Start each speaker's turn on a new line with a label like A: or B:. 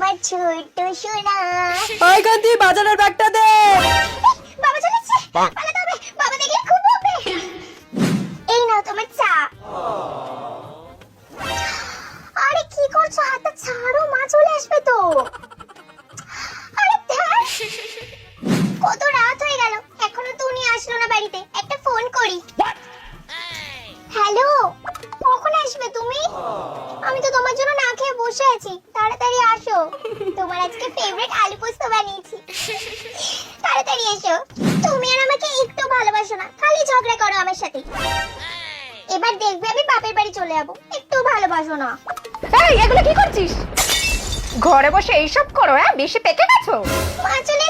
A: আমার ছোট্ট সোনা।
B: ওই কান্তি বাজারের ব্যাগটা দে।
A: বাবা চলে এসেছে, পালাতে হবে, বাবা দেখলে খুব বকবে। এই নাও তোমার চা। আরে কি করছো, হাতটা ছাড়ো, মা চলে আসবে তো। আরে ধ্যার, কত রাত হয়ে গেল, এখনো তো উনি আসলো না বাড়িতে। একটা ফোন করি। হ্যালো, কখন আসবে তুমি? আমি তো তোমার জন্য না খেয়ে বসে আছি, তাড়াতাড়ি আসো। তোমার আজকে ফেভারিট আলু পোস্ত বানিয়েছি, তাড়াতাড়ি এসো। তুমি আর আমাকে একটু ভালোবাসো না, খালি ঝগড়া করো আমার সাথে। এবার দেখবে আমি বাপের বাড়ি চলে যাবো, একটু ভালোবাসো না।
C: এই এগুলো কি করছিস? ঘরে বসে এইসব করো? বেশি পেকে গেছো?
A: মা চলে